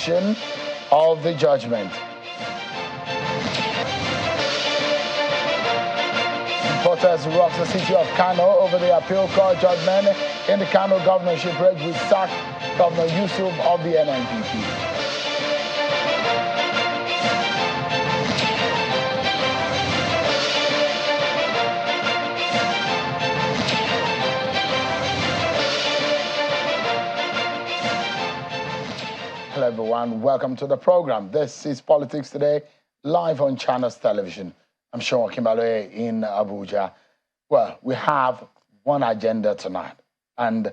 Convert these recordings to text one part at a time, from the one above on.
edition of the judgment. Protests rocks the city of Kano over the appeal court judgment in the Kano Governorship race, which sacked Governor Yusuf of the NNPP. Hello everyone, welcome to the program. This is Politics Today, live on Channels Television. I'm Sean Kimbale in Abuja. Well, we have one agenda tonight, and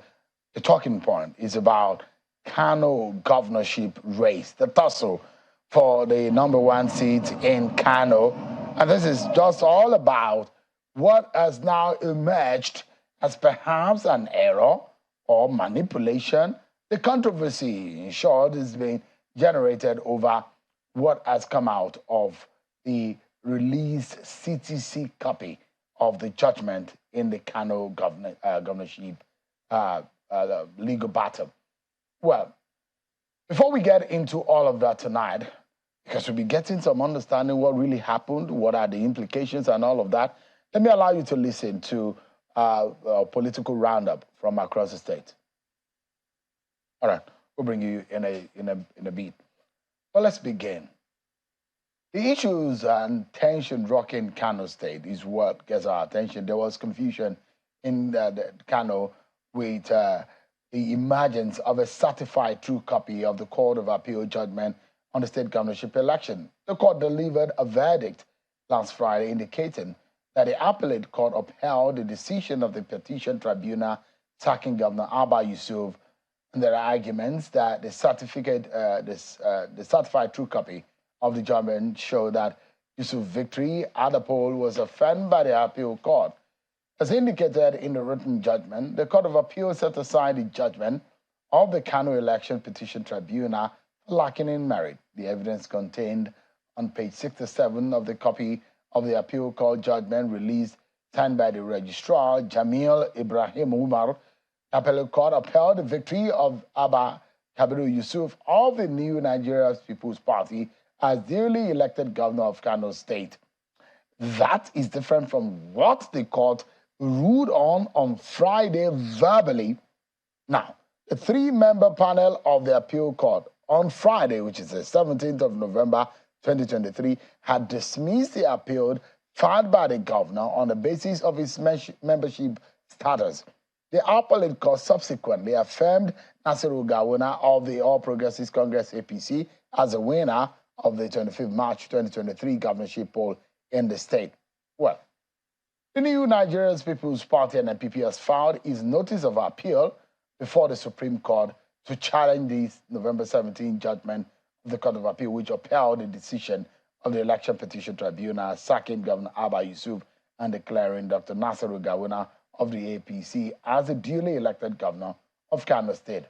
the talking point is about Kano Governorship race, the tussle for the #1 seat in Kano. And this is just all about what has now emerged as perhaps an error or manipulation. The controversy, in short, is being generated over what has come out of the released CTC copy of the judgment in the Kano governorship legal battle. Well, before we get into all of that tonight, because we'll be getting some understanding what really happened, what are the implications and all of that, let me allow you to listen to a political roundup from across the state. All right, we'll bring you in a beat. Well, let's begin. The issues and tension rocking Kano State is what gets our attention. There was confusion in the Kano with the emergence of a certified true copy of the Court of Appeal judgment on the state governorship election. The court delivered a verdict last Friday indicating that the appellate court upheld the decision of the petition tribunal sacking Governor Abba Yusuf. And there are arguments that the certified true copy of the judgment show that Yusuf's victory at the poll was affirmed by the appeal court. As indicated in the written judgment, the Court of Appeal set aside the judgment of the Kano Election Petition Tribunal lacking in merit. The evidence contained on page 67 of the copy of the appeal court judgment released signed by the registrar, Jamil Ibrahim Umar. The appellate court upheld the victory of Abba Kabiru Yusuf of the New Nigeria People's Party as duly elected governor of Kano State. That is different from what the court ruled on Friday verbally. Now, the three-member panel of the appeal court on Friday, which is the 17th of November 2023, had dismissed the appeal filed by the governor on the basis of his membership status. The appellate court subsequently affirmed Nasiru Gawuna of the All Progressives Congress APC as the winner of the 25th March 2023 governorship poll in the state. Well, the New Nigerian People's Party and NPP has filed its notice of appeal before the Supreme Court to challenge the November 17 judgment of the Court of Appeal, which upheld the decision of the Election Petition Tribunal sacking Governor Abba Yusuf and declaring Dr. Nasiru Gawuna of the APC as the duly elected governor of Kano State.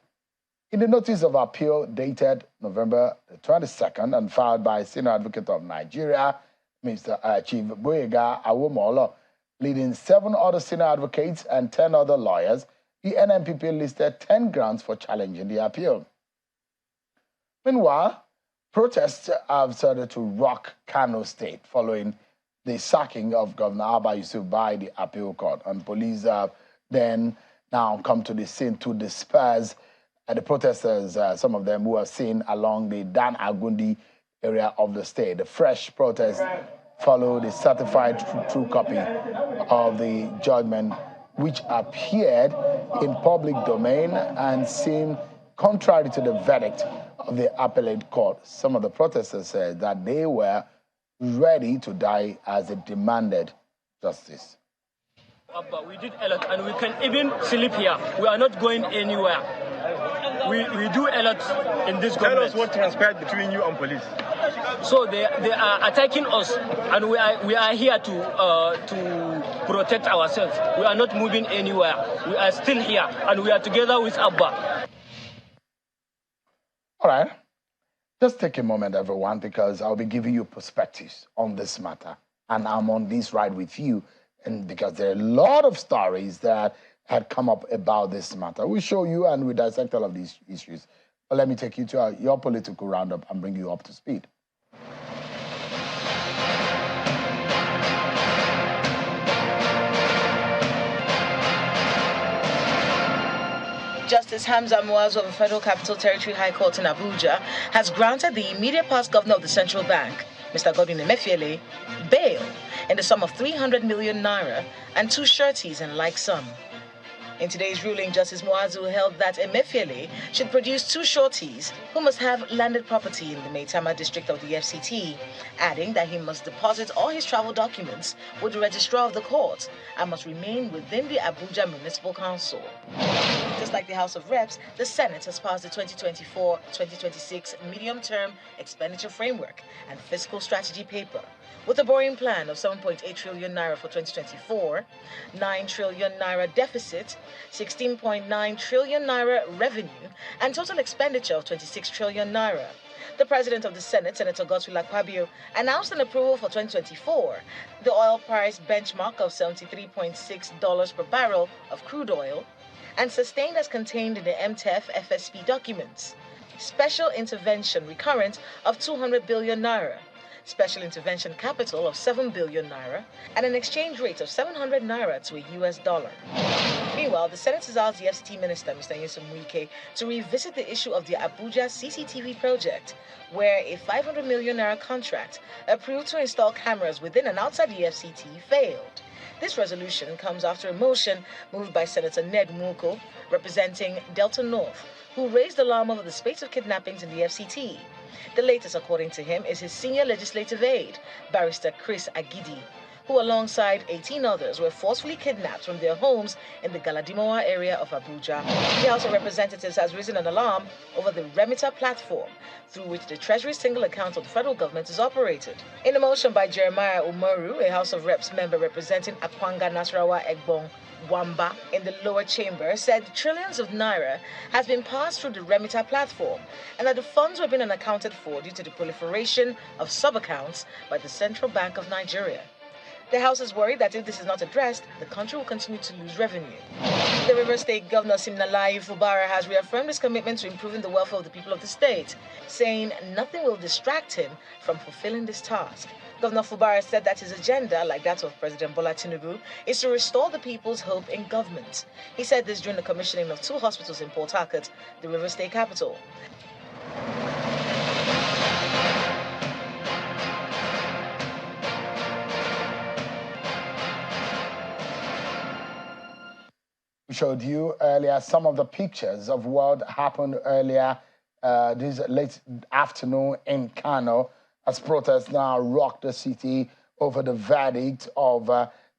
In the notice of appeal dated November 22nd and filed by Senior Advocate of Nigeria, Mr. Chief Boyega Awomolo, leading 7 other senior advocates and 10 other lawyers, the NNPP listed 10 grounds for challenging the appeal. Meanwhile, protests have started to rock Kano State following the sacking of Governor Abba Yusuf by the appeal court. And police have then now come to the scene to disperse the protesters, some of them who are seen along the Dan Agundi area of the state. The fresh protests follow the certified true copy of the judgment, which appeared in public domain and seemed contrary to the verdict of the appellate court. Some of the protesters said that they were ready to die as they demanded justice. But we did a lot, and we can even sleep here. We are not going anywhere. We do a lot in this government. Tell us what transpired between you and police. So they are attacking us, and we are here to protect ourselves. We are not moving anywhere. We are still here, and we are together with Abba. All right. Just take a moment, everyone, because I'll be giving you perspectives on this matter. And I'm on this ride with you, and because there are a lot of stories that had come up about this matter. We show you and we dissect all of these issues. But let me take you to your political roundup and bring you up to speed. Justice Hamza Muazu of the Federal Capital Territory High Court in Abuja has granted the immediate past governor of the central bank, Mr. Godwin Emefiele, bail in the sum of 300 million naira and 2 sureties in like sum. In today's ruling, Justice Muazu held that Emefiele should produce 2 sureties who must have landed property in the Maitama district of the FCT, adding that he must deposit all his travel documents with the registrar of the court and must remain within the Abuja Municipal Council. Just like the House of Reps, the Senate has passed the 2024-2026 medium-term expenditure framework and fiscal strategy paper, with a borrowing plan of 7.8 trillion naira for 2024, 9 trillion naira deficit, 16.9 trillion naira revenue, and total expenditure of 26 trillion naira. The President of the Senate, Senator Godswill Akpabio, announced an approval for 2024, the oil price benchmark of $73.6 per barrel of crude oil, and sustained as contained in the MTEF FSP documents. Special intervention recurrent of 200 billion naira. Special intervention capital of 7 billion naira, and an exchange rate of 700 naira to a US dollar. Meanwhile, the Senate has asked the FCT Minister, Mr. Nyesom Wike, to revisit the issue of the Abuja CCTV project, where a 500 million naira contract approved to install cameras within and outside the FCT failed. This resolution comes after a motion moved by Senator Ned Nwoko, representing Delta North, who raised the alarm over the spate of kidnappings in the FCT. The latest, according to him, is his senior legislative aide, Barrister Chris Agidi, who alongside 18 others were forcefully kidnapped from their homes in the Galadimowa area of Abuja. The House of Representatives has risen an alarm over the Remitter platform, through which the Treasury single account of the federal government is operated. In a motion by Jeremiah Umaru, a House of Reps member representing Akwanga Nasarawa Egbong Wamba in the lower chamber, said trillions of naira has been passed through the Remitter platform and that the funds were being unaccounted for due to the proliferation of sub-accounts by the Central Bank of Nigeria. The House is worried that if this is not addressed, the country will continue to lose revenue. The Rivers State Governor Siminalayi Fubara has reaffirmed his commitment to improving the welfare of the people of the state, saying nothing will distract him from fulfilling this task. Governor Fubara said that his agenda, like that of President Bola Tinubu, is to restore the people's hope in government. He said this during the commissioning of 2 hospitals in Port Harcourt, the Rivers State capital. We showed you earlier some of the pictures of what happened earlier this late afternoon in Kano, as protests now rock the city over the verdict of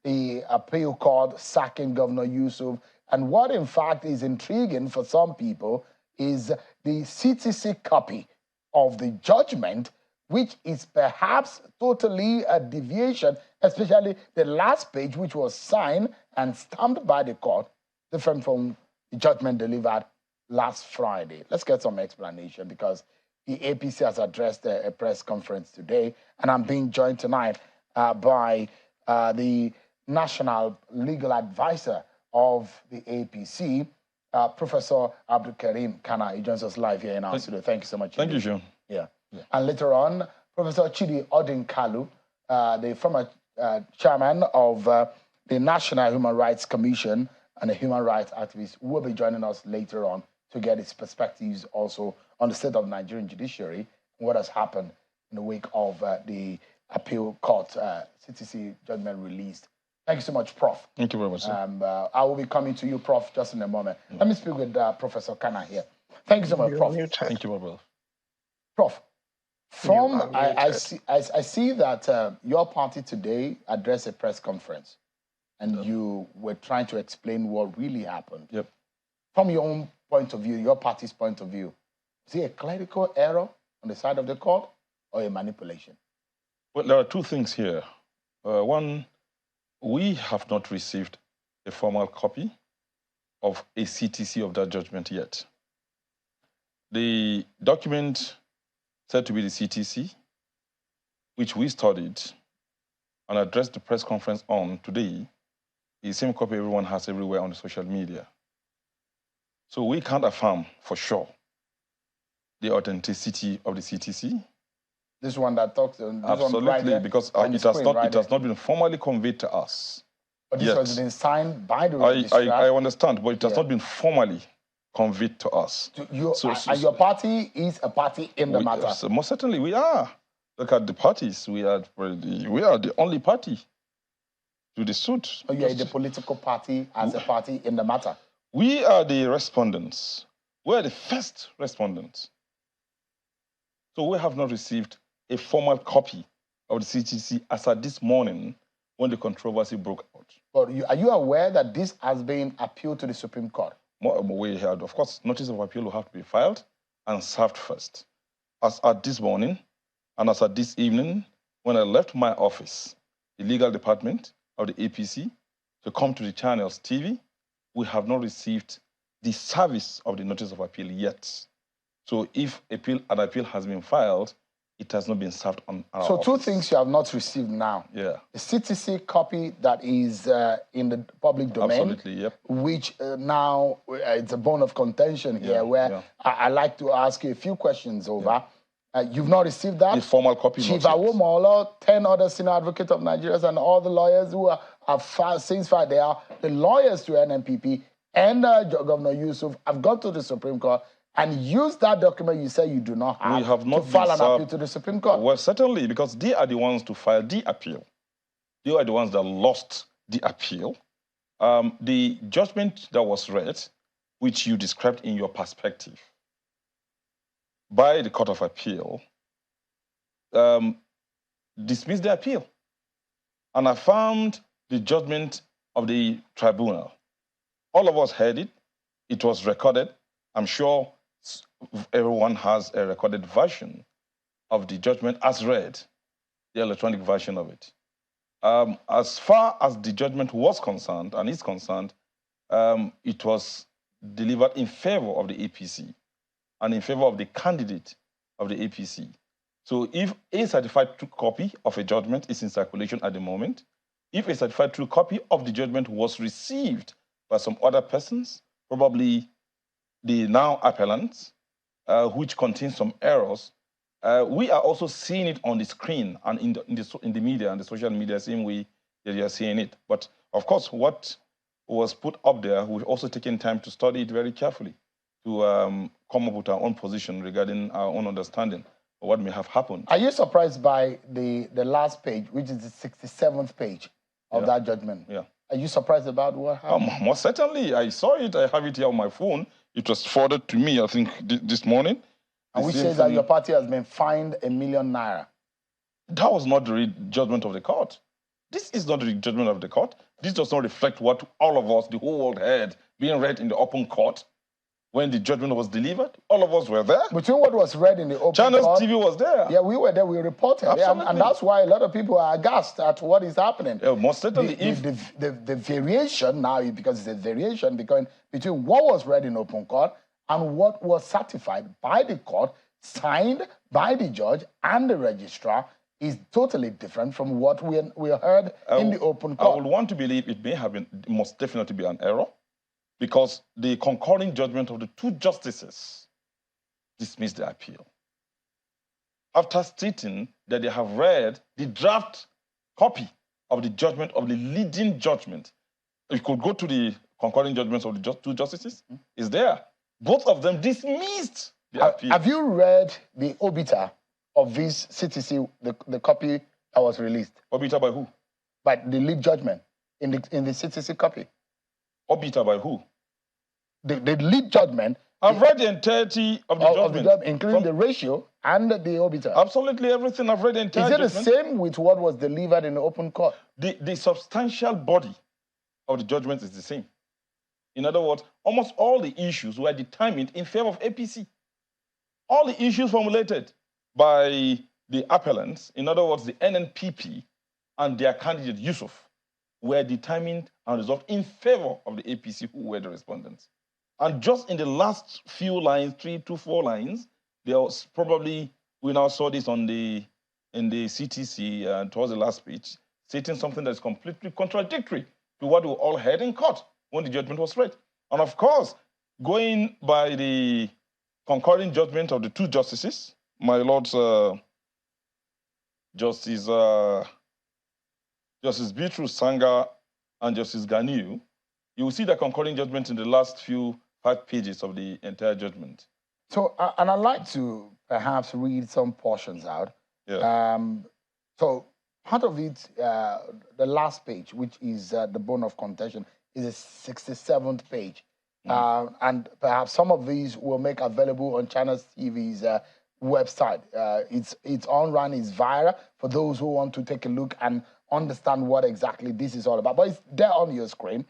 the appeal court sacking Governor Yusuf. And what, in fact, is intriguing for some people is the CTC copy of the judgment, which is perhaps totally a deviation, especially the last page, which was signed and stamped by the court, different from the judgment delivered last Friday. Let's get some explanation, because the APC has addressed a press conference today, and I'm being joined tonight by the National Legal Advisor of the APC, Professor Abdul Karim Kana. He joins us live here in our studio. Thank you so much. Thank you, Sean. Yeah. And later on, Professor Chidi Odinkalu, the former chairman of the National Human Rights Commission and a human rights activist, will be joining us later on to get his perspectives also on the state of the Nigerian judiciary and what has happened in the wake of the appeal court CTC judgment released. Thank you so much, Prof. Thank you very much, sir. I will be coming to you, Prof, just in a moment. Let me speak with Professor Kana here. Thank you so much, Prof. Thank you, Prof. Prof, from I see that your party today addressed a press conference, and you were trying to explain what really happened. Yep. From your own point of view, your party's point of view, is it a clerical error on the side of the court or a manipulation? Well, there are 2 things here. One, we have not received a formal copy of a CTC of that judgment yet. The document said to be the CTC, which we studied and addressed the press conference on today, is the same copy everyone has everywhere on the social media. So we can't affirm for sure the authenticity of the CTC. This one that talks. This Absolutely, one right there, because on it the has screen, not it has not been formally conveyed to us. But this yet. has been signed by the registrar. I understand, but it has not been formally conveyed to us. And your party is a party in the matter. So most certainly we are. Look at the parties. We are the only party to the suit. So you are the political party as a party in the matter. We are the respondents. We are the first respondents. So we have not received a formal copy of the CTC as at this morning when the controversy broke out. But are you aware that this has been appealed to the Supreme Court? We had, of course, notice of appeal will have to be filed and served first. As at this morning and as at this evening, when I left my office, the legal department of the APC, to come to the channels TV, we have not received the service of the notice of appeal yet. So if an appeal has been filed, it has not been served on our office. Two things you have not received now. Yeah. The CTC copy that is in the public domain. Absolutely, yep. Which now it's a bone of contention here, where I like to ask you a few questions over. You've not received that? The formal copy. Chief Awomolo, 10 other senior advocates of Nigeria, and all the lawyers who are since far they are the lawyers to NNPP and Governor Yusuf have gone to the Supreme Court and used that document you say you do not have, we have not to file an appeal to the Supreme Court. Well, certainly, because they are the ones to file the appeal. They are the ones that lost the appeal. The judgment that was read, which you described in your perspective, by the Court of Appeal, dismissed the appeal and affirmed the judgment of the tribunal. All of us heard it. It was recorded. I'm sure everyone has a recorded version of the judgment as read, the electronic version of it. As far as the judgment was concerned and is concerned, it was delivered in favor of the APC and in favor of the candidate of the APC. So if a certified true copy of a judgment is in circulation at the moment, if a certified true copy of the judgment was received by some other persons, probably the now appellants, which contains some errors, we are also seeing it on the screen and in the media and the social media, same way that you are seeing it. But of course, what was put up there, we've also taken time to study it very carefully to come up with our own position regarding our own understanding of what may have happened. Are you surprised by the last page, which is the 67th page of that judgment? Yeah. Are you surprised about what happened? Most certainly. I saw it. I have it here on my phone. It was forwarded to me, I think, this morning. And which says that your party has been fined ₦1 million. That was not the judgment of the court. This is not the judgment of the court. This does not reflect what all of us, the whole world, heard being read in the open court when the judgment was delivered. All of us were there. Between what was read in the open Channels court, TV was there. Yeah, we were there. We reported. Absolutely. And that's why a lot of people are aghast at what is happening. Most certainly. The variation now, because it's a variation between what was read in open court and what was certified by the court, signed by the judge and the registrar, is totally different from what we heard in the open court. I would want to believe it may have been, most definitely be an error, because the concurring judgment of the two justices dismissed the appeal. After stating that they have read the draft copy of the judgment of the leading judgment, you could go to the concurring judgments of the two justices, it's there. Both of them dismissed the appeal. Have you read the obiter of this CTC, the copy that was released? Obiter by who? By the lead judgment in the CTC copy. Obiter by who? The lead judgment. I've read the entirety of the judgment. Including the ratio and the obiter. Absolutely everything. I've read the entire judgment. Is it the same with what was delivered in the open court? The substantial body of the judgment is the same. In other words, almost all the issues were determined in favor of APC. All the issues formulated by the appellants, in other words, the NNPP and their candidate Yusuf, were determined and resolved in favor of the APC, who were the respondents. And just in the last few lines, 3 to 4 lines, there was probably, we now saw this in the CTC towards the last speech, stating something that's completely contradictory to what we all heard in court when the judgment was read. And of course, going by the concurring judgment of the two justices, my lords, Justice Beatrice Sanga and Justice Ganiu, you will see the concurring judgment in the last 5 pages of the entire judgment. So, and I'd like to perhaps read some portions out. Yeah. So, part of it, the last page, which is the bone of contention, is the 67th page. And perhaps some of these will make available on China TV's website. It's on run, it's viral for those who want to take a look and understand what exactly this is all about. But it's there on your screen.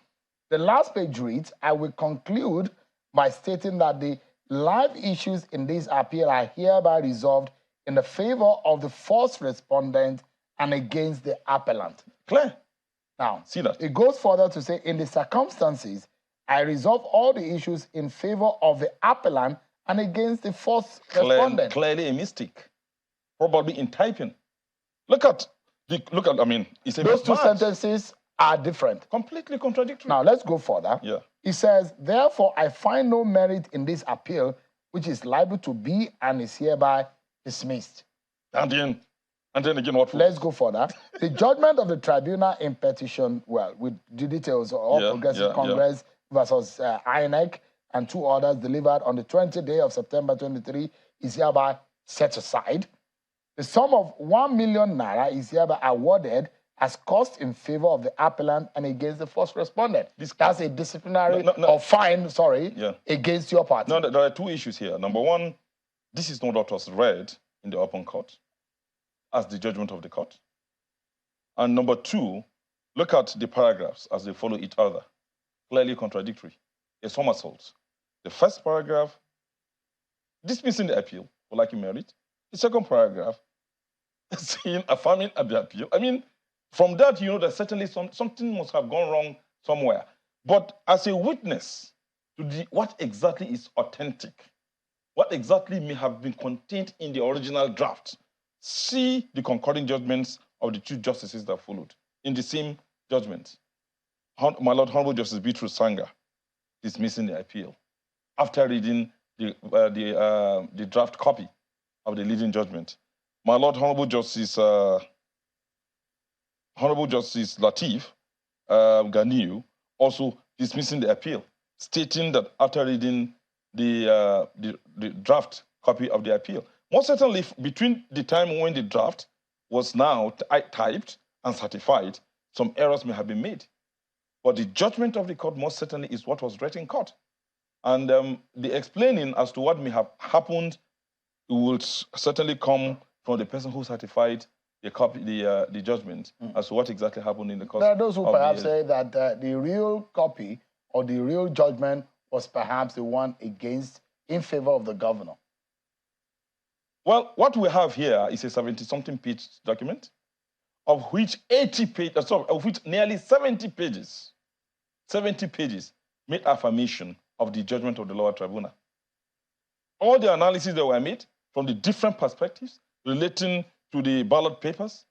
The last page reads, I will conclude by stating that the live issues in this appeal are hereby resolved in the favor of the first respondent and against the appellant. Clear. Now, see that. It goes further to say, in the circumstances, I resolve all the issues in favor of the appellant and against the first respondent. Clearly a mistake, probably in typing. Look at, I mean, it's a Those two mismatch. sentences are different. Completely contradictory. Now, let's go further. Yeah. It says, therefore, I find no merit in this appeal, which is liable to be and is hereby dismissed. And then again, what? Let's go further. The judgment of the tribunal in petition, well, with the details of all Progressive Congress versus INEC and 2 orders delivered on the 20th day of September 23 is hereby set aside. The sum of 1 million naira is hereby awarded as cost in favor of the appellant and against the first respondent. That's a disciplinary or fine, against your party. No, there are 2 issues here. Number 1, this is not what was read in the open court as the judgment of the court. And number 2, look at the paragraphs as they follow each other. Clearly contradictory. A somersault. The first paragraph, dismissing the appeal for lacking merit. The second paragraph, saying, affirming the appeal. I mean, from that, you know that certainly something must have gone wrong somewhere. But as a witness to what exactly is authentic, what exactly may have been contained in the original draft, see the concurring judgments of the 2 justices that followed in the same judgment. My Lord Honorable Justice Beatrice Sanga dismissing the appeal after reading the draft copy of the leading judgment. My Lord Honorable Justice Lateef Ganiu also dismissing the appeal, stating that after reading the draft copy of the appeal, most certainly between the time when the draft was now typed and certified, some errors may have been made. But the judgment of the court most certainly is what was read in court. And the explaining as to what may have happened will certainly come from the person who certified the judgment as to what exactly happened in the court. There are those who perhaps say that the real copy or the real judgment was perhaps the one in favor of the governor. Well, what we have here is a 70-something page document, of which nearly 70 pages made affirmation of the judgment of the lower tribunal. All the analyses that were made from the different perspectives relating to the ballot papers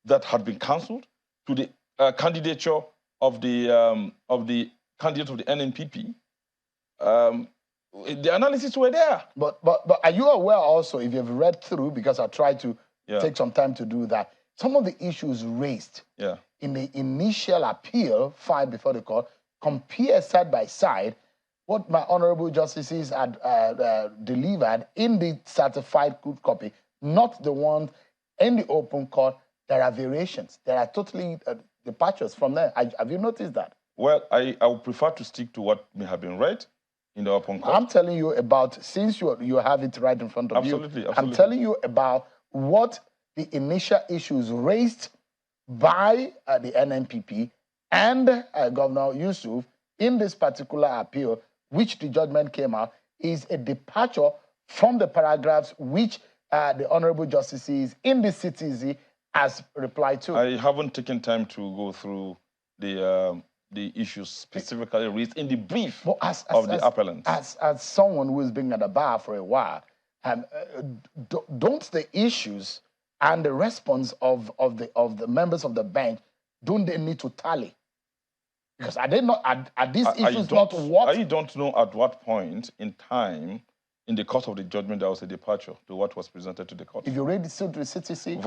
that had been cancelled, to the candidature of the candidate of the NNPP, the analyses were there. But are you aware also, if you've read through, because I tried to take some time to do that, some of the issues raised in the initial appeal filed before the court compare side by side what my honorable justices had delivered in the certified good copy, not the ones in the open court. There are variations. There are totally departures from there. Have you noticed that? Well, I would prefer to stick to what may have been read in the open court. I'm telling you about, since you have it right in front of you, absolutely. I'm telling you about what the initial issues raised by the NNPP and Governor Yusuf in this particular appeal, which the judgment came out, is a departure from the paragraphs which the honorable justices in the CTZ has replied to. I haven't taken time to go through the issues specifically raised in the brief of the appellant. As someone who has been at the bar for a while, don't the issues and the response of the members of the bench, don't they need to tally? Because are these issues not what? I don't know at what point in time in the course of the judgment, there was a departure to what was presented to the court. If you read the suit to the CTC,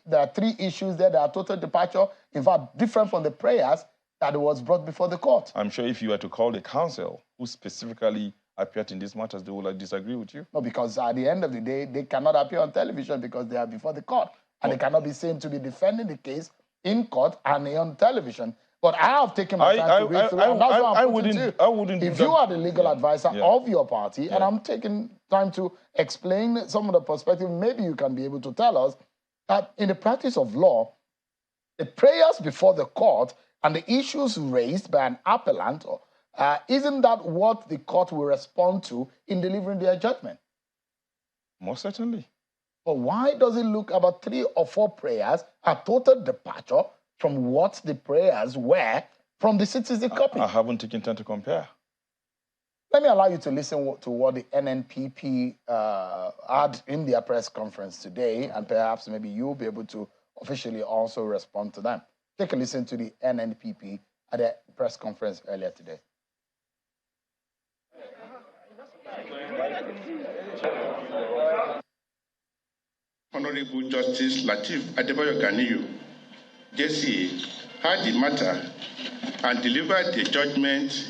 there are three issues there. There are total departure, in fact, different from the prayers that was brought before the court. I'm sure if you were to call the counsel who specifically appeared in these matters, they would disagree with you. No, because at the end of the day, they cannot appear on television because they are before the court. And they cannot be seen to be defending the case in court and on television. But I have taken my time to read through, and that's what I'm putting to you. I wouldn't. If you are the legal advisor of your party, and I'm taking time to explain some of the perspective, maybe you can be able to tell us that in the practice of law, the prayers before the court and the issues raised by an appellant, isn't that what the court will respond to in delivering their judgment? Most certainly. But why does it look about 3 or 4 prayers, a total departure from what the prayers were from the citizen copy? I haven't taken time to compare. Let me allow you to listen to what the NNPP had in their press conference today, and perhaps maybe you'll be able to officially also respond to them. Take a listen to the NNPP at their press conference earlier today. Honorable Justice Lateef Adebayo Ganiyu, JCA, heard the matter and delivered the judgment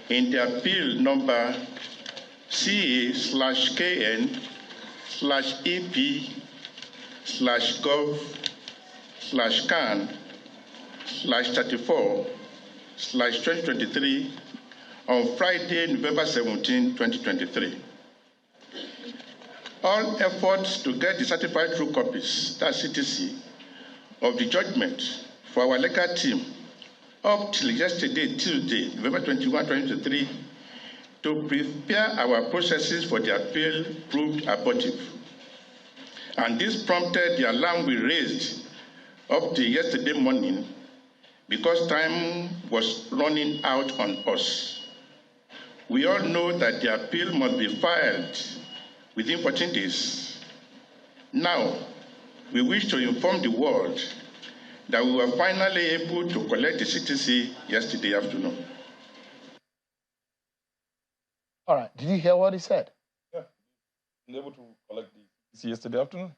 in the appeal number CA/KN/EP/Gov/CAN/34/2023 on Friday, November 17, 2023. All efforts to get the certified true copies, that's CTC, of the judgment for our legal team up till yesterday, Tuesday, November 21, 2023, to prepare our processes for the appeal proved abortive. And this prompted the alarm we raised up to yesterday morning because time was running out on us. We all know that the appeal must be filed within 14 days. Now, we wish to inform the world that we were finally able to collect the CTC yesterday afternoon. All right, did you hear what he said? Yeah, able to collect the CTC yesterday afternoon.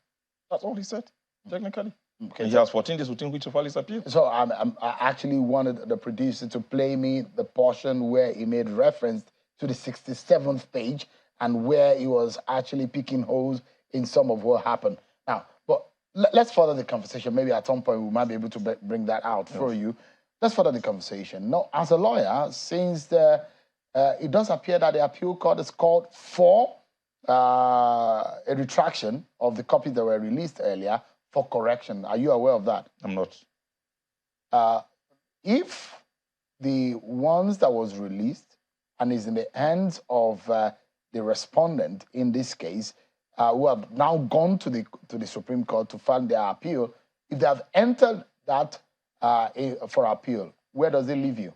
That's all he said, technically. Okay, and he has 14 days within which to file his appeal. So I actually wanted the producer to play me the portion where he made reference to the 67th page and where he was actually picking holes in some of what happened. Now, but let's further the conversation. Maybe at some point we might be able to bring that out for you. Let's further the conversation. Now, as a lawyer, since it does appear that the appeal court is called for a retraction of the copies that were released earlier for correction. Are you aware of that? I'm not. If the ones that was released and is in the hands of the respondent in this case, who have now gone to the Supreme Court to file their appeal, if they have entered that for appeal, where does it leave you?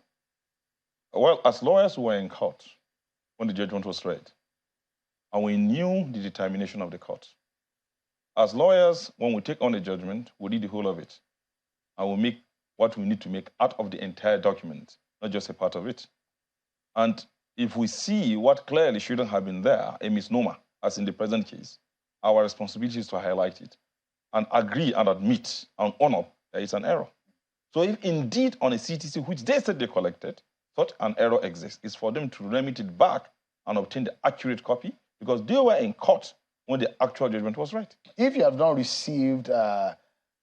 Well, as lawyers who were in court when the judgment was read, and we knew the determination of the court. As lawyers, when we take on a judgment, we read the whole of it, and we make what we need to make out of the entire document, not just a part of it. And if we see what clearly shouldn't have been there, a misnomer, as in the present case, our responsibility is to highlight it and agree and admit and honor there is an error. So if indeed on a CTC, which they said they collected, such an error exists, it's for them to remit it back and obtain the accurate copy because they were in court when the actual judgment was read. If you have not received the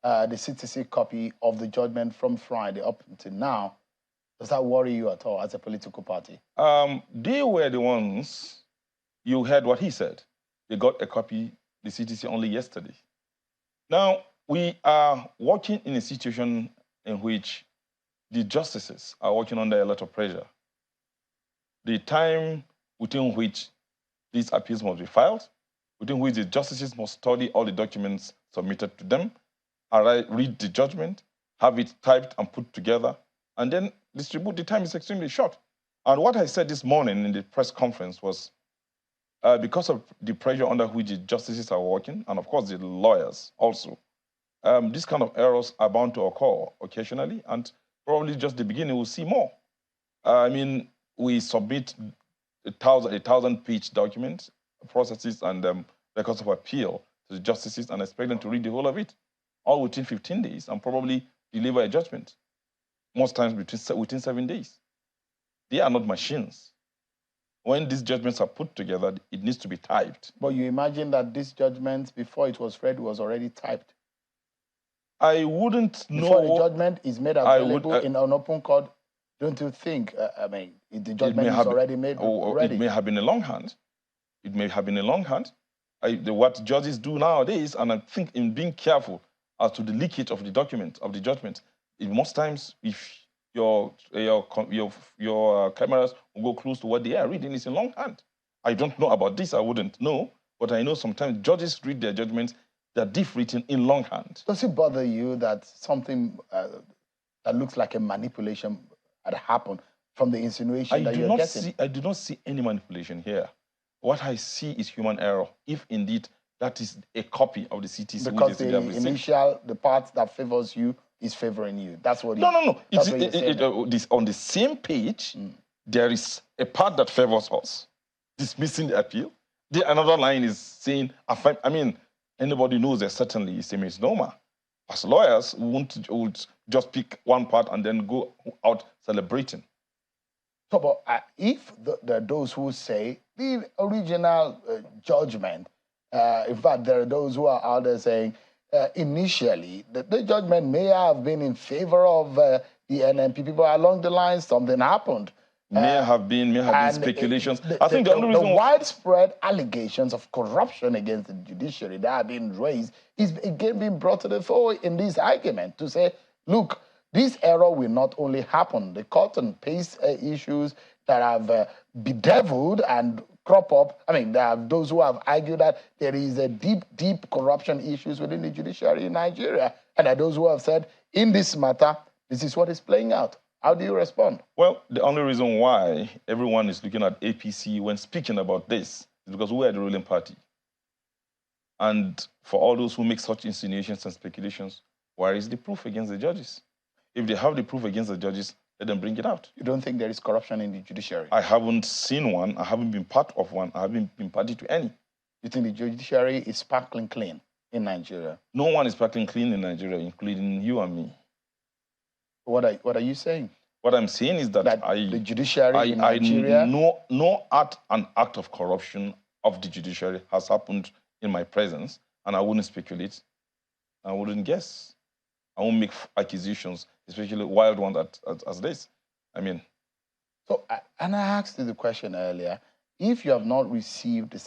CTC copy of the judgment from Friday up until now, does that worry you at all as a political party? They were the ones, you heard what he said. They got a copy, the CTC, only yesterday. Now, we are working in a situation in which the justices are working under a lot of pressure. The time within which these appeals must be filed, within which the justices must study all the documents submitted to them, read the judgment, have it typed and put together, and then distribute. The time is extremely short. And what I said this morning in the press conference was because of the pressure under which the justices are working, and of course the lawyers also, these kind of errors are bound to occur occasionally, and probably just the beginning we'll see more. I mean, we submit a 1,000-page document processes and records of appeal to the justices and expect them to read the whole of it, all within 15 days, and probably deliver a judgment, most times within 7 days. They are not machines. When these judgments are put together, it needs to be typed. But you imagine that this judgment, before it was read, was already typed. I wouldn't know. Before the judgment is made available in an open court, don't you think, the judgment is already made ready? It may have been a longhand. It may have been a longhand. What judges do nowadays, and I think in being careful as to the leakage of the document, of the judgment, most times if your cameras will go close to what they are reading, it's in longhand. I don't know about this, I wouldn't know, but I know sometimes judges read their judgments that are deep written in longhand. Does it bother you that something that looks like a manipulation had happened from the insinuation that you're getting? I do not see any manipulation here. What I see is human error, if indeed that is a copy of the CTC. Because the part that favors you is favoring you. That's what No. On the same page, there is a part that favors us, dismissing the appeal. Another line is saying, anybody knows that certainly it's a misnomer. As lawyers, we would just pick one part and then go out celebrating. So, but if there are those who say the original judgment, in fact, there are those who are out there saying initially the judgment may have been in favor of the NNP people. Along the line, something happened. May have been speculations. I think the only reason the widespread allegations of corruption against the judiciary that have been raised is again being brought to the fore in this argument to say, look, this error will not only happen. The cut and paste issues that have bedeviled and crop up. There are those who have argued that there is a deep corruption issues within the judiciary in Nigeria. And there are those who have said, in this matter, this is what is playing out. How do you respond? Well, the only reason why everyone is looking at APC when speaking about this is because we are the ruling party. And for all those who make such insinuations and speculations, where is the proof against the judges? If they have the proof against the judges, let them bring it out. You don't think there is corruption in the judiciary? I haven't seen one. I haven't been part of one. I haven't been party to any. You think the judiciary is sparkling clean in Nigeria? No one is sparkling clean in Nigeria, including you and me. What are you saying? What I'm saying is that the judiciary in Nigeria... No act of corruption of the judiciary has happened in my presence, and I wouldn't speculate. I wouldn't guess. I won't make accusations, especially wild ones as this. So, and I asked you the question earlier, if you have not received the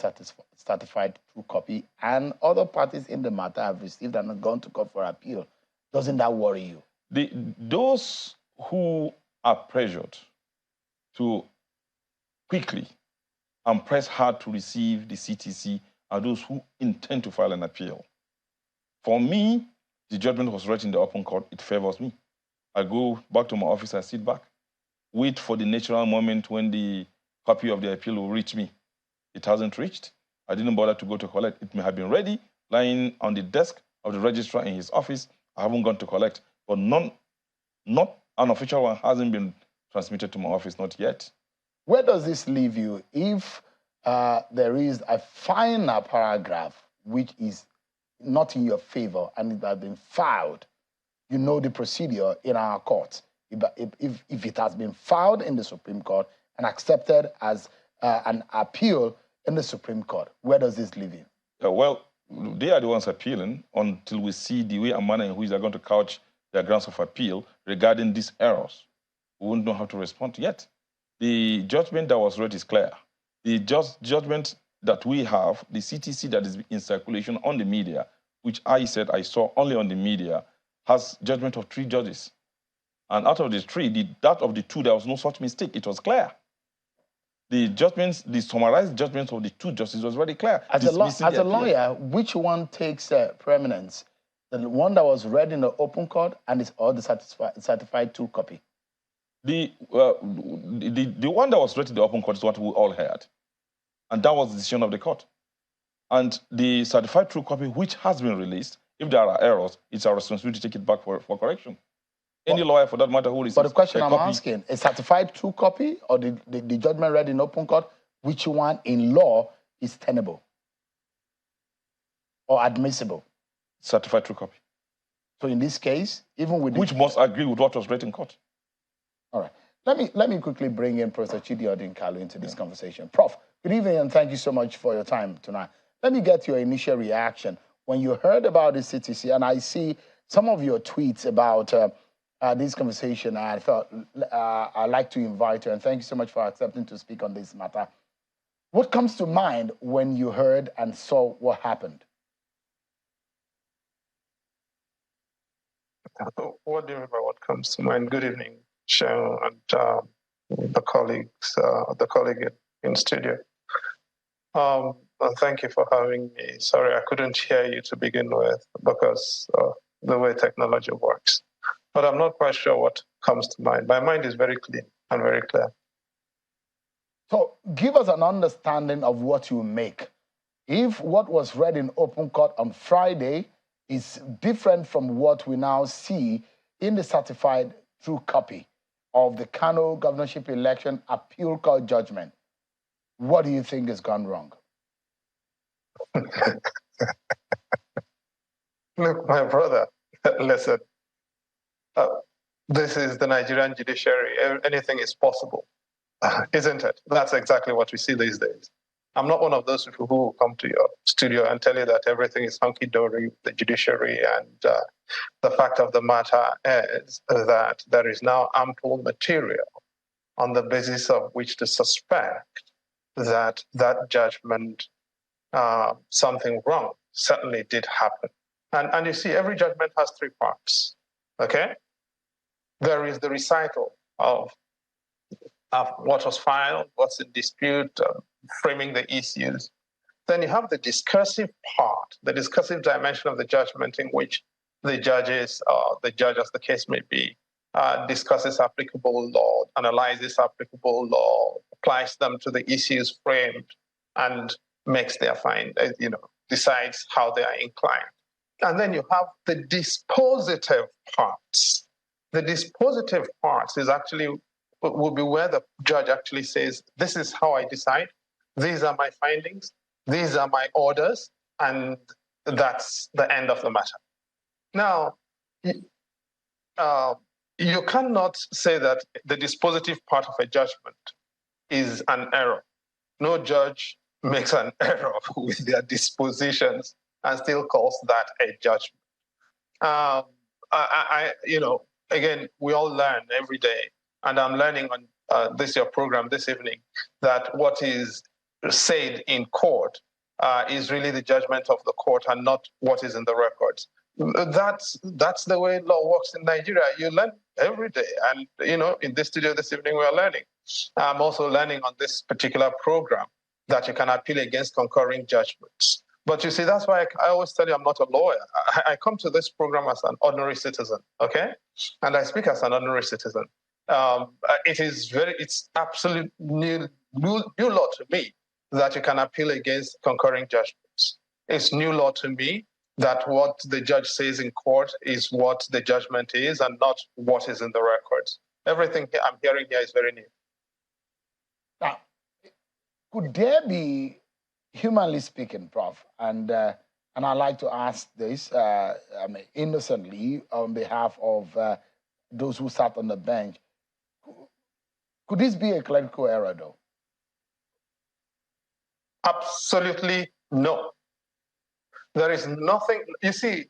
certified true copy and other parties in the matter have received and have gone to court for appeal, doesn't that worry you? Those who are pressured to quickly and press hard to receive the CTC are those who intend to file an appeal. For me, the judgment was read in the open court. It favors me. I go back to my office, I sit back, wait for the natural moment when the copy of the appeal will reach me. It hasn't reached. I didn't bother to go to collect. It may have been ready, lying on the desk of the registrar in his office. I haven't gone to collect, but not an official one hasn't been transmitted to my office, not yet. Where does this leave you if there is a final paragraph which is not in your favor and it has been filed? You know the procedure in our court. If it has been filed in the Supreme Court and accepted as an appeal in the Supreme Court, where does this leave you? Well, they are the ones appealing until we see the way and manner in which they are going to couch their grounds of appeal regarding these errors. We won't know how to respond yet. The judgment that was read is clear. The judgment that we have, the CTC that is in circulation on the media, which I said I saw only on the media, has judgment of 3 judges. And out of the 3, that of the 2, there was no such mistake. It was clear. The judgments, the summarized judgments of the 2 justices was very clear. As a lawyer, which one takes preeminence? The one that was read in the open court or the certified true copy? The one that was read in the open court is what we all heard. And that was the decision of the court. And the certified true copy, which has been released, if there are errors, it's our responsibility to take it back for correction. Any lawyer, for that matter, who receives but the question I'm asking, a certified true copy or the judgment read in open court, which one in law is tenable or admissible? Certified true copy. So in this case, even with which must agree with what was read in court. All right. Let me quickly bring in Professor Chidiodin Kalu into this conversation. Prof, good evening and thank you so much for your time tonight. Let me get your initial reaction when you heard about the CTC, and I see some of your tweets about this conversation. I thought I'd like to invite you, and thank you so much for accepting to speak on this matter. What comes to mind when you heard and saw what happened? What do you mean by what comes to mind? Good evening, Sharon, and the colleague in studio. And thank you for having me. Sorry, I couldn't hear you to begin with because the way technology works. But I'm not quite sure what comes to mind. My mind is very clean and very clear. So give us an understanding of what you make. If what was read in open court on Friday is different from what we now see in the certified true copy of the Kano Governorship election appeal court judgment, what do you think has gone wrong? Look, my brother, listen, this is the Nigerian judiciary. Anything is possible, isn't it? That's exactly what we see these days. I'm not one of those people who come to your studio and tell you that everything is hunky-dory with the judiciary. And the fact of the matter is that there is now ample material on the basis of which to suspect that that judgment, something wrong, certainly did happen. And you see, every judgment has three parts, okay? There is the recital of what was filed, what's in dispute, framing the issues. Then you have the discursive part, the discursive dimension of the judgment in which the judges, the judge as the case may be, discusses applicable law, analyzes applicable law, applies them to the issues framed, and makes their decides how they are inclined. And then you have the dispositive parts. The dispositive parts is actually will be where the judge actually says, this is how I decide, these are my findings, these are my orders, and that's the end of the matter. Now, you cannot say that the dispositive part of a judgment is an error. No judge makes an error with their dispositions and still calls that a judgment. Again, we all learn every day, and I'm learning on your program this evening that what is said in court is really the judgment of the court and not what is in the records. That's the way law works in Nigeria. You learn every day, and in this studio this evening we are learning. I'm also learning on this particular program that you can appeal against concurring judgments. But you see, that's why I always tell you I'm not a lawyer. I come to this program as an ordinary citizen, okay? And I speak as an ordinary citizen. It's absolute new law to me that you can appeal against concurring judgments. It's new law to me that what the judge says in court is what the judgment is and not what is in the records. Everything I'm hearing here is very new. Now, could there be, humanly speaking, Prof, and I'd like to ask this innocently on behalf of those who sat on the bench, could this be a clerical error, though? Absolutely no. There is nothing, you see,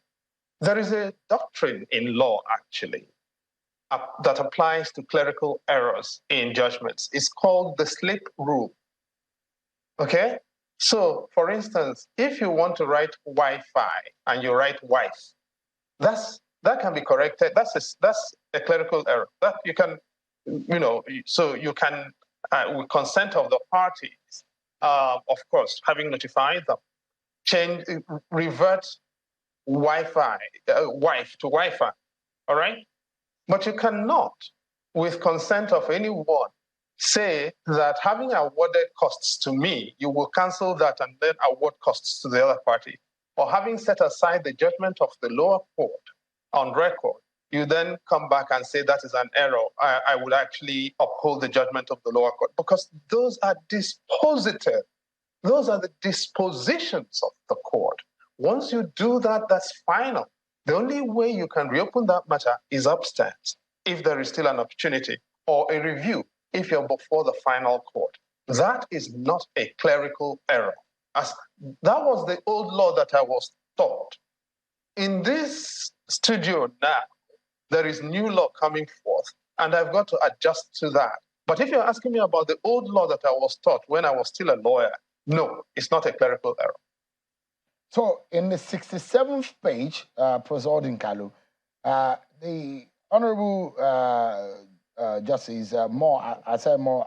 there is a doctrine in law, actually, that applies to clerical errors in judgments. It's called the slip rule, okay? So, for instance, if you want to write Wi-Fi and you write wife, that can be corrected. That's a clerical error. That you can, so you can, with consent of the parties, of course, having notified them, revert Wi-Fi, wife to Wi-Fi, all right? But you cannot, with consent of anyone, say that having awarded costs to me, you will cancel that and then award costs to the other party. Or having set aside the judgment of the lower court on record, you then come back and say that is an error. I would actually uphold the judgment of the lower court because those are dispositive. Those are the dispositions of the court. Once you do that, that's final. The only way you can reopen that matter is upstairs, if there is still an opportunity, or a review, if you're before the final court. That is not a clerical error. As that was the old law that I was taught. In this studio now, there is new law coming forth, and I've got to adjust to that. But if you're asking me about the old law that I was taught when I was still a lawyer, no, it's not a clerical error. So in the 67th page, Professor Kalu, the Honorable Justice More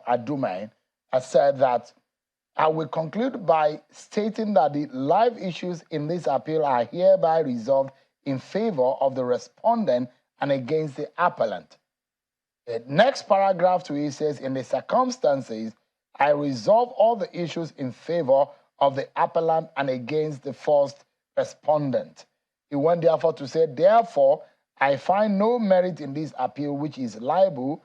Adumain has said that I will conclude by stating that the live issues in this appeal are hereby resolved in favor of the respondent and against the appellant. The next paragraph to it says, in the circumstances, I resolve all the issues in favor of the appellant and against the first respondent. He went therefore to say, therefore, I find no merit in this appeal which is liable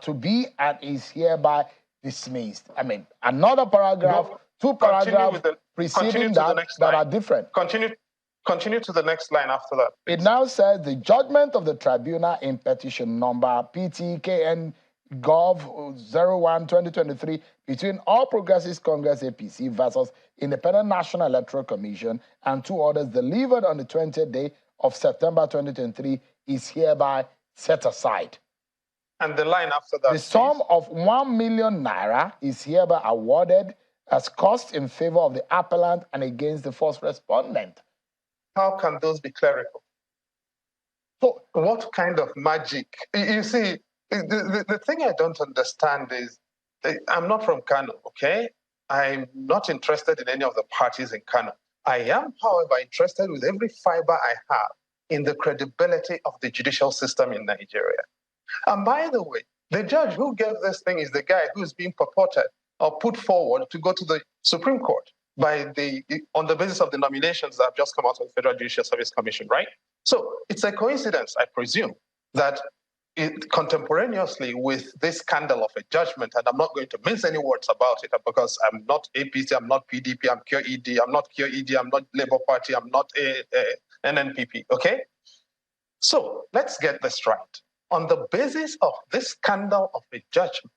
to be and is hereby dismissed. I mean, another paragraph, two paragraphs preceding that are different. Continue to the next line after that, please. It now says the judgment of the tribunal in petition number PTKN Gov 01-2023 between All Progressives Congress APC versus Independent National Electoral Commission and two others delivered on the 20th day of September 2023 is hereby set aside. And the line after that, the sum of 1 million naira is hereby awarded as cost in favor of the appellant and against the first respondent. How can those be clerical? So what kind of magic? You see, the thing I don't understand is, I'm not from Kano, okay? I'm not interested in any of the parties in Kano. I am, however, interested with every fiber I have in the credibility of the judicial system in Nigeria. And by the way, the judge who gave this thing is the guy who is being purported or put forward to go to the Supreme Court on the basis of the nominations that have just come out of the Federal Judicial Service Commission, right? So it's a coincidence, I presume, that contemporaneously with this scandal of a judgment, and I'm not going to mince any words about it because I'm not APC, I'm not PDP, I'm QED, I'm not QED, I'm not Labour Party, I'm not NNPP, okay? So let's get this right. On the basis of this scandal of a judgment,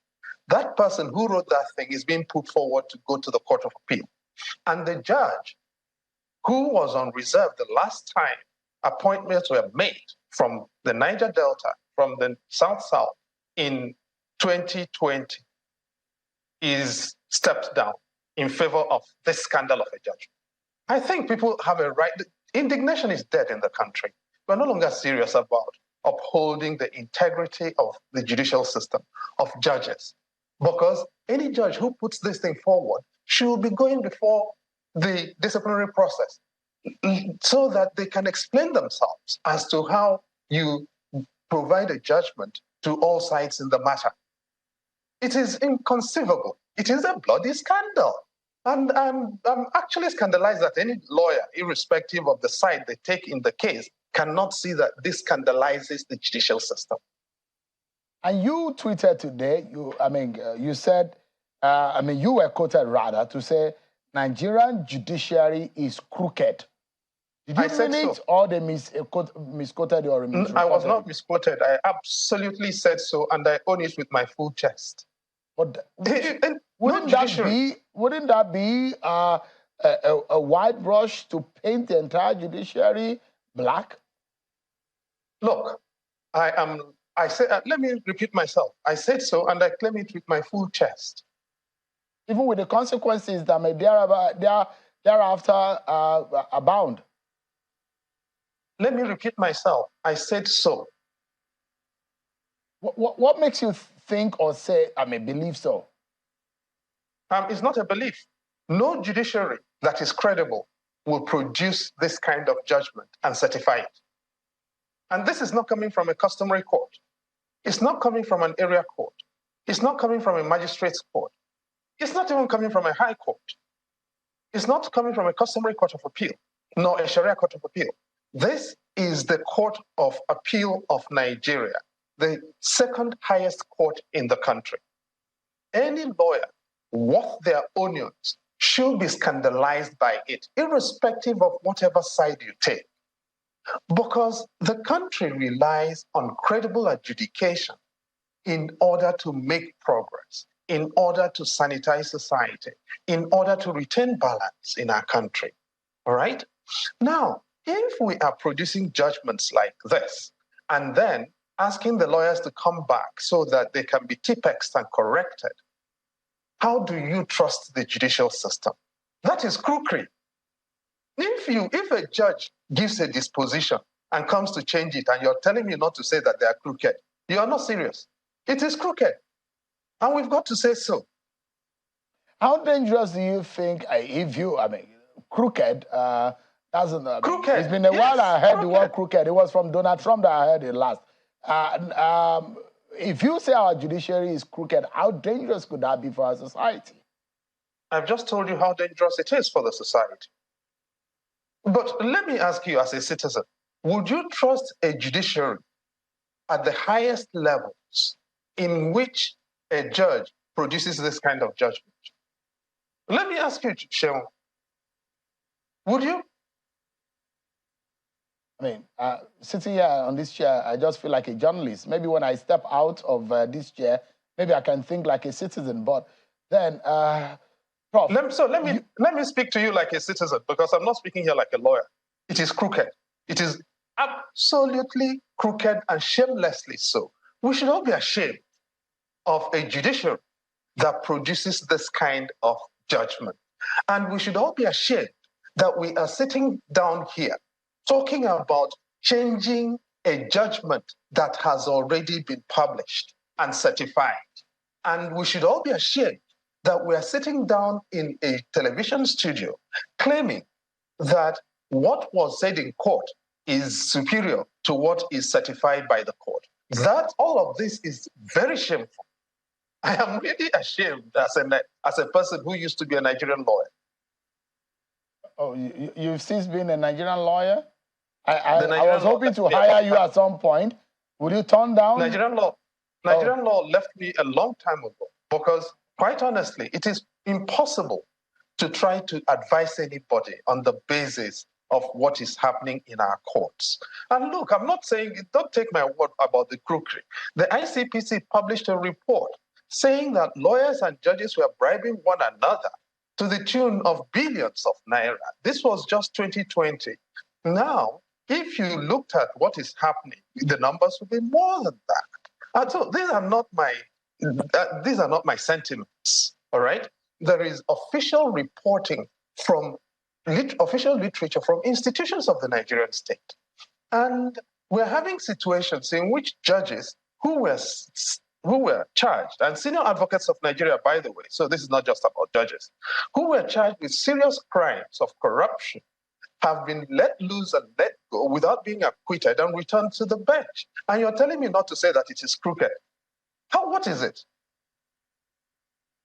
that person who wrote that thing is being put forward to go to the Court of Appeal. And the judge who was on reserve the last time appointments were made from the Niger Delta, from the South in 2020 is stepped down in favor of this scandal of a judgment. I think people have a right. Indignation is dead in the country. We're no longer serious about upholding the integrity of the judicial system, of judges, because any judge who puts this thing forward should be going before the disciplinary process so that they can explain themselves as to how you provide a judgment to all sides in the matter. It is inconceivable. It is a bloody scandal. And I'm actually scandalized that any lawyer, irrespective of the side they take in the case, cannot see that this scandalizes the judicial system. And you tweeted today, you said, you were quoted rather to say Nigerian judiciary is crooked. Did you mean it, or they misquoted you? Or I was not misquoted. I absolutely said so, and I own it with my full chest. But wouldn't that be a white brush to paint the entire judiciary black? Look, let me repeat myself. I said so, and I claim it with my full chest. Even with the consequences that may thereafter abound. Let me repeat myself. I said so. What makes you think or say, believe so? It's not a belief. No judiciary that is credible will produce this kind of judgment and certify it. And this is not coming from a customary court. It's not coming from an area court. It's not coming from a magistrate's court. It's not even coming from a high court. It's not coming from a customary court of appeal, nor a Sharia court of appeal. This is the Court of Appeal of Nigeria, the second highest court in the country. Any lawyer worth their onions should be scandalized by it, irrespective of whatever side you take. Because the country relies on credible adjudication in order to make progress, in order to sanitize society, in order to retain balance in our country. All right? Now, if we are producing judgments like this, and then asking the lawyers to come back so that they can be tipexed and corrected, how do you trust the judicial system? That is crookery. If a judge gives a disposition and comes to change it, and you're telling me not to say that they are crooked, you are not serious. It is crooked. And we've got to say so. How dangerous do you think, crooked, crooked. It's been a while I heard the word crooked. It was from Donald Trump that I heard it last. If you say our judiciary is crooked, how dangerous could that be for our society? I've just told you how dangerous it is for the society. But let me ask you as a citizen, would you trust a judiciary at the highest levels in which a judge produces this kind of judgment? Let me ask you, Sheon, would you? Sitting here on this chair, I just feel like a journalist. Maybe when I step out of this chair, maybe I can think like a citizen. But then, Prof. Let me speak to you like a citizen, because I'm not speaking here like a lawyer. It is crooked. It is absolutely crooked and shamelessly so. We should all be ashamed of a judiciary that produces this kind of judgment. And we should all be ashamed that we are sitting down here talking about changing a judgment that has already been published and certified. And we should all be ashamed that we are sitting down in a television studio claiming that what was said in court is superior to what is certified by the court. That all of this is very shameful. I am really ashamed as a person who used to be a Nigerian lawyer. Oh, you've since been a Nigerian lawyer? I was hoping to hire you at some point. Would you turn down? Nigerian law left me a long time ago, because quite honestly, it is impossible to try to advise anybody on the basis of what is happening in our courts. And look, I'm not saying, don't take my word about the crookery. The ICPC published a report saying that lawyers and judges were bribing one another to the tune of billions of naira. This was just 2020. Now, if you looked at what is happening, the numbers would be more than that. And so these are not my sentiments. All right, there is official reporting from official literature from institutions of the Nigerian state, and we're having situations in which judges who were charged, and senior advocates of Nigeria, by the way, so this is not just about judges, who were charged with serious crimes of corruption, have been let loose and let go without being acquitted and returned to the bench. And you're telling me not to say that it is crooked. What is it?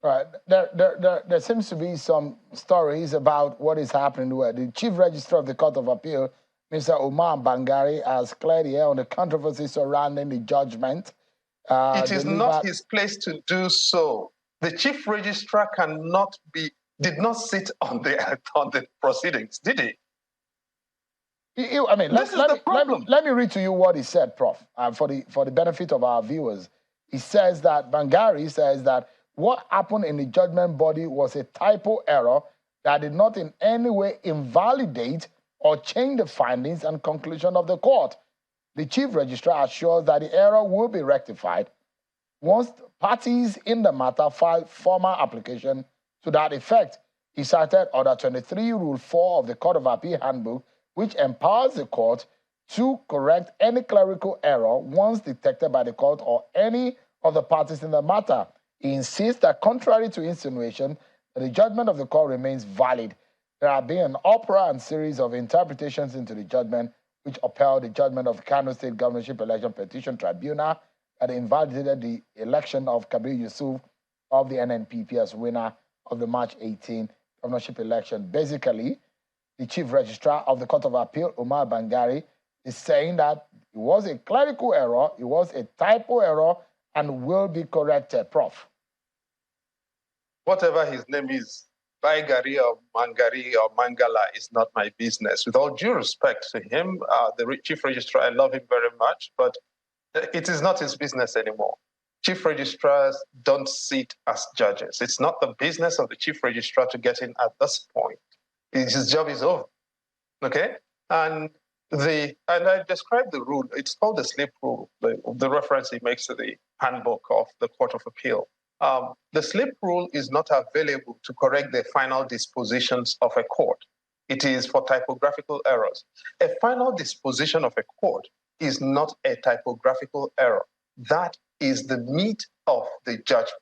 Right. There seems to be some stories about what is happening where the Chief Registrar of the Court of Appeal, Mr. Umar Bangari, has cleared the air on the controversy surrounding the judgment. It is not his place to do so. The Chief Registrar did not sit on the proceedings, did he? Let me read to you what he said, Prof, for the benefit of our viewers. He says that, Bangari says that what happened in the judgment body was a typo error that did not in any way invalidate or change the findings and conclusion of the court. The Chief Registrar assures that the error will be rectified once parties in the matter file formal application to that effect. He cited Order 23, Rule 4 of the Court of Appeal Handbook, which empowers the court to correct any clerical error once detected by the court or any of the parties in the matter. He insists that, contrary to insinuation, that the judgment of the court remains valid. There have been an uproar and series of interpretations into the judgment, which upheld the judgment of the Kano State Governorship Election Petition Tribunal that invalidated the election of Kabir Yusuf of the NNPP as winner of the March 18 governorship election. Basically, the Chief Registrar of the Court of Appeal, Umar Bangari, is saying that it was a clerical error, it was a typo error, and will be corrected, Prof. Whatever his name is, Baigari or Mangari or Mangala is not my business. With all due respect to him, the chief registrar, I love him very much, but it is not his business anymore. Chief registrars don't sit as judges. It's not the business of the chief registrar to get in at this point. His job is over. Okay? And I described the rule. It's called the slip rule, the reference he makes to the handbook of the Court of Appeal. The slip rule is not available to correct the final dispositions of a court. It is for typographical errors. A final disposition of a court is not a typographical error. That is the meat of the judgment.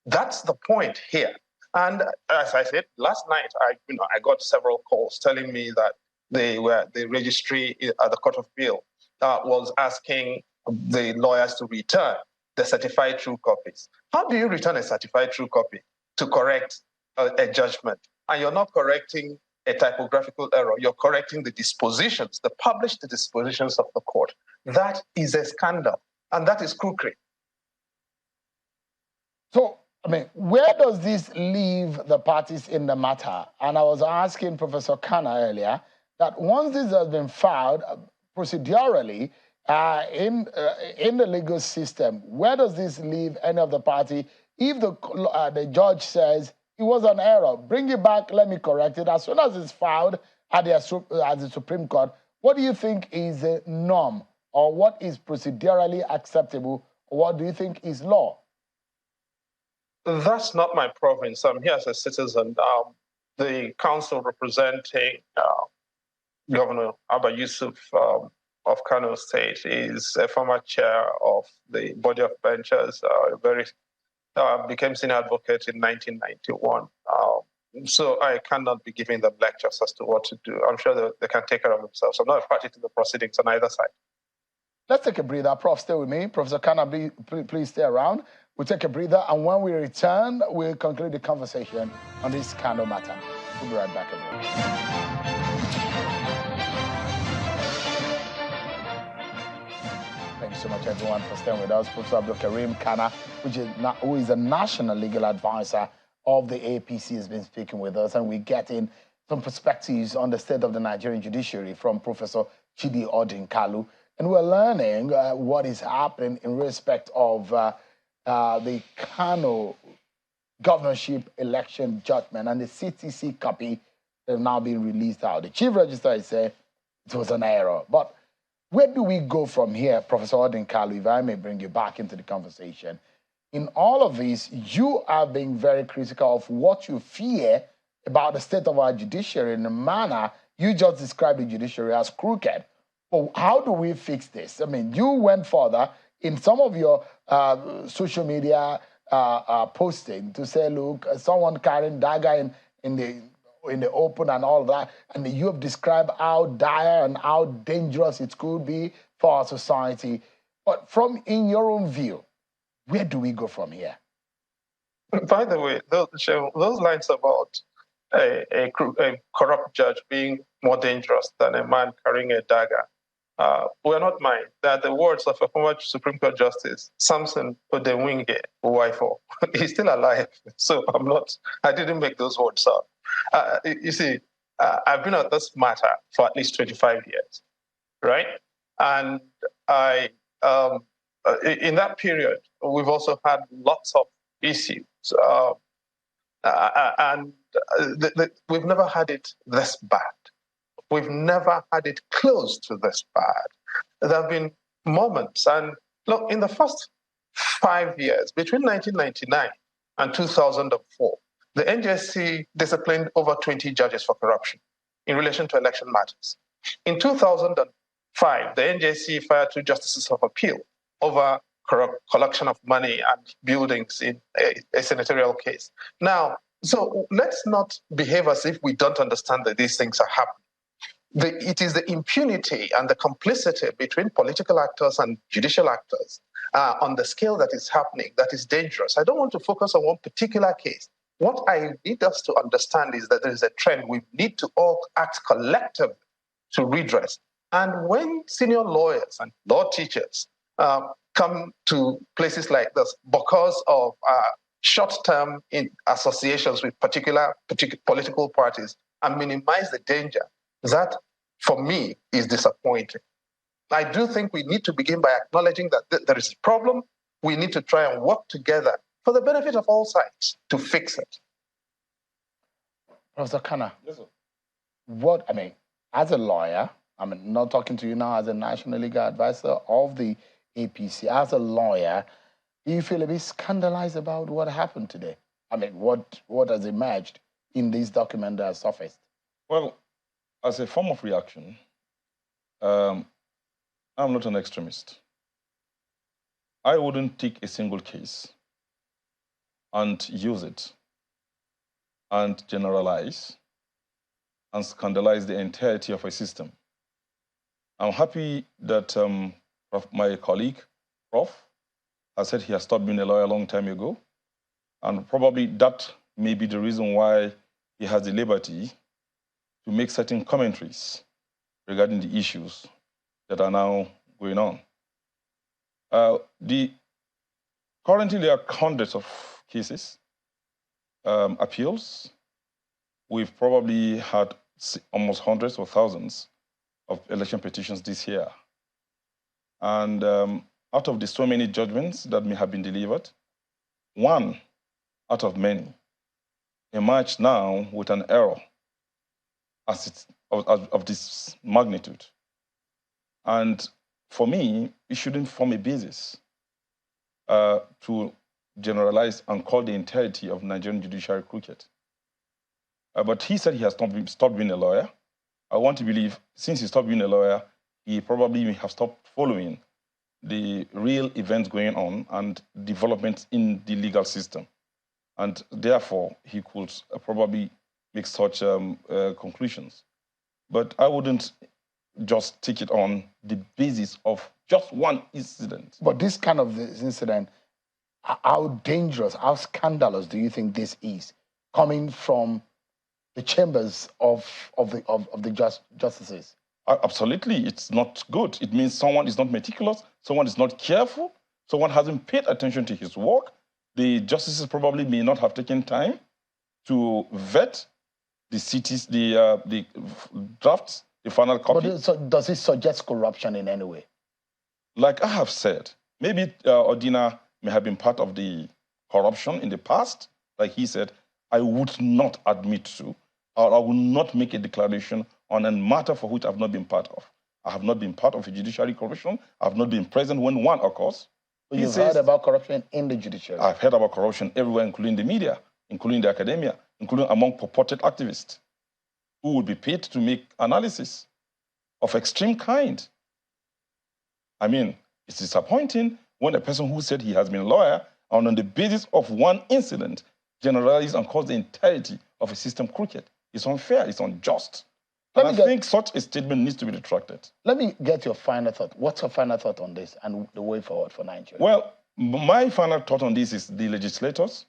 That's the point here. And as I said, last night, I got several calls telling me that the registry at the Court of Appeal was asking the lawyers to return the certified true copies. How do you return a certified true copy to correct a judgment? And you're not correcting a typographical error, you're correcting the dispositions, the published dispositions of the court. That is a scandal, and that is crookery. So, I mean, where does this leave the parties in the matter? And I was asking Professor Kano earlier that once this has been filed procedurally in the legal system, where does this leave any of the party? If the judge says it was an error, bring it back, let me correct it. As soon as it's filed at the Supreme Court, what do you think is the norm, or what is procedurally acceptable, or what do you think is law? That's not my province. I'm here as a citizen. The council representing Governor Abba Yusuf of Kano State is a former chair of the body of benchers, became senior advocate in 1991. So I cannot be giving them lectures as to what to do. I'm sure they can take care of themselves. I'm not a party to the proceedings on either side. Let's take a breather. Prof, stay with me. Professor Kano, please stay around. We'll take a breather, and when we return, we'll conclude the conversation on this Kano matter. We'll be right back, everyone. Thank you so much, everyone, for staying with us. Professor Abdulkareem Kano, who is a national legal advisor of the APC, has been speaking with us, and we're getting some perspectives on the state of the Nigerian judiciary from Professor Chidi Odinkalu. And we're learning what is happening in respect of the Kano Governorship election judgment and the CTC copy that have now been released out. The chief registrar said it was an error. But where do we go from here, Professor Odinkalu, if I may bring you back into the conversation? In all of this, you are being very critical of what you fear about the state of our judiciary in the manner you just described the judiciary as crooked. Well, how do we fix this? I mean, you went further in some of your social media posting to say, look, someone carrying dagger in the open and all that, and you have described how dire and how dangerous it could be for our society. But in your own view, where do we go from here? By the way, those lines about a corrupt judge being more dangerous than a man carrying a dagger were not mine. They are the words of a former Supreme Court Justice, Samson Odewinge Uwaifo. He's still alive, so I didn't make those words up. You see, I've been at this matter for at least 25 years, right? And in that period, we've also had lots of issues. We've never had it this bad. We've never had it close to this bad. There have been moments, and look, in the first 5 years, between 1999 and 2004, the NJC disciplined over 20 judges for corruption in relation to election matters. In 2005, the NJC fired 2 justices of appeal over collection of money and buildings in a senatorial case. Now, so let's not behave as if we don't understand that these things are happening. It is the impunity and the complicity between political actors and judicial actors on the scale that is happening that is dangerous. I don't want to focus on one particular case. What I need us to understand is that there is a trend. We need to all act collectively to redress. And when senior lawyers and law teachers come to places like this because of short-term associations with particular political parties and minimize the danger, that, for me, is disappointing. I do think we need to begin by acknowledging that there is a problem. We need to try and work together for the benefit of all sides to fix it. Professor Kano, Yes, sir. As a lawyer, I'm not talking to you now as a national legal advisor of the APC. As a lawyer, do you feel a bit scandalized about what happened today? What has emerged in this document that has surfaced? Well, as a form of reaction, I'm not an extremist. I wouldn't take a single case and use it and generalize and scandalize the entirety of a system. I'm happy that my colleague, Prof, has said he has stopped being a lawyer a long time ago. And probably that may be the reason why he has the liberty to make certain commentaries regarding the issues that are now going on. Currently, there are hundreds of cases, appeals. We've probably had almost hundreds or thousands of election petitions this year. And out of the so many judgments that may have been delivered, one out of many emerged now with an error of this magnitude. And for me, it shouldn't form a basis to generalize and call the entirety of Nigerian judiciary crooked. But he said he has stopped being a lawyer. I want to believe, since he stopped being a lawyer, he probably may have stopped following the real events going on and developments in the legal system. And therefore, he could probably make such conclusions. But I wouldn't just take it on the basis of just one incident. But this kind of incident, how dangerous, how scandalous do you think this is, coming from the chambers of the justices? Absolutely, it's not good. It means someone is not meticulous, someone is not careful, someone hasn't paid attention to his work. The justices probably may not have taken time to vet the drafts, the final copy. But does it suggest corruption in any way? Like I have said, maybe Odina may have been part of the corruption in the past. Like he said, I would not admit to, or I will not make a declaration on a matter for which I have not been part of. I have not been part of a judiciary corruption. I have not been present when one occurs. But you've heard about corruption in the judiciary? I've heard about corruption everywhere, including the media, including the academia, including among purported activists who would be paid to make analysis of extreme kind. I mean, it's disappointing when a person who said he has been a lawyer and on the basis of one incident generalizes and calls the entirety of a system crooked. It's unfair, it's unjust. And I think such a statement needs to be retracted. Let me get your final thought. What's your final thought on this and the way forward for Nigeria? Well, my final thought on this is the legislators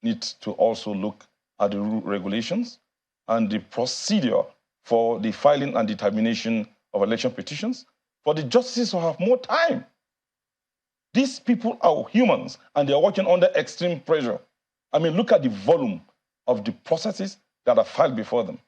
need to also look at the regulations and the procedure for the filing and determination of election petitions for the justices to have more time. These people are humans and they are working under extreme pressure. I mean, look at the volume of the processes that are filed before them.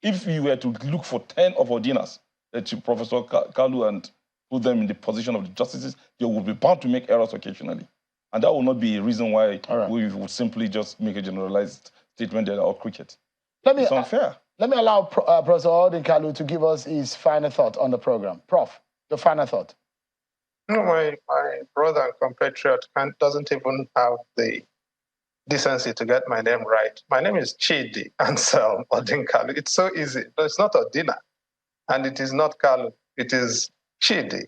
If you were to look for 10 of Odinas, Professor Kalu, and put them in the position of the justices, they will be bound to make errors occasionally. And that will not be a reason why we would simply just make a generalized statement that are crooked. It's unfair. Let me allow Professor Odin Kalu to give us his final thought on the program. Prof, your final thought. No, my brother and compatriot doesn't even have the decency to get my name right. My name is Chidi Ansel Odin Kalu. It's so easy. It's not Odina, and it is not Kalu. It is Chidi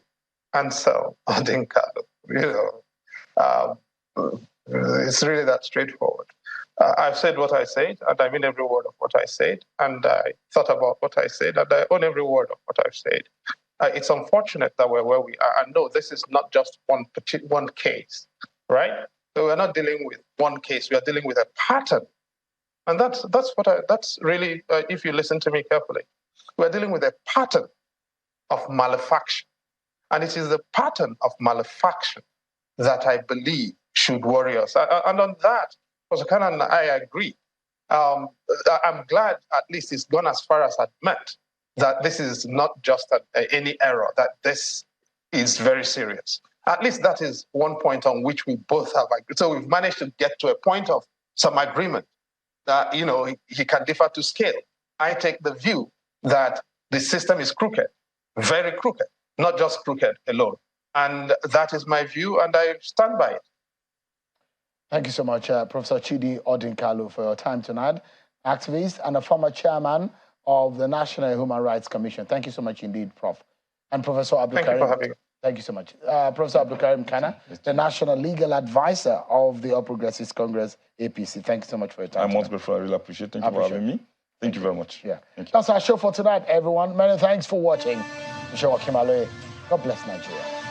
Ansel Odin Kalu. You know, it's really that straightforward. I've said what I said, and I mean every word of what I said, and I thought about what I said, and I own every word of what I've said. It's unfortunate that we're where we are. And no, this is not just one case, right? So we're not dealing with one case. We are dealing with a pattern, and that's really, if you listen to me carefully, we're dealing with a pattern of malefaction, and it is the pattern of malefaction that I believe should worry us. And on that, Professor Kano and I agree. I'm glad at least he's gone as far as admit that this is not just any error, that this is very serious. At least that is one point on which we both have agreed. So we've managed to get to a point of some agreement that, you know, he can differ to scale. I take the view that the system is crooked, very crooked, not just crooked alone. And that is my view, and I stand by it. Thank you so much, Professor Chidi Odinkalu, for your time tonight. Activist and a former chairman of the National Human Rights Commission. Thank you so much indeed, Prof. And Professor Abdul Karim. Thank you for having me. Thank you so much. Professor Abdul Karim Kana, the National Legal Advisor of the All Progressives Congress, APC. Thank you so much for your time. I'm most grateful. I really appreciate it. Thank you for having me. Thank you very much. Yeah. Thank you. That's our show for tonight, everyone. Many thanks for watching. God bless Nigeria.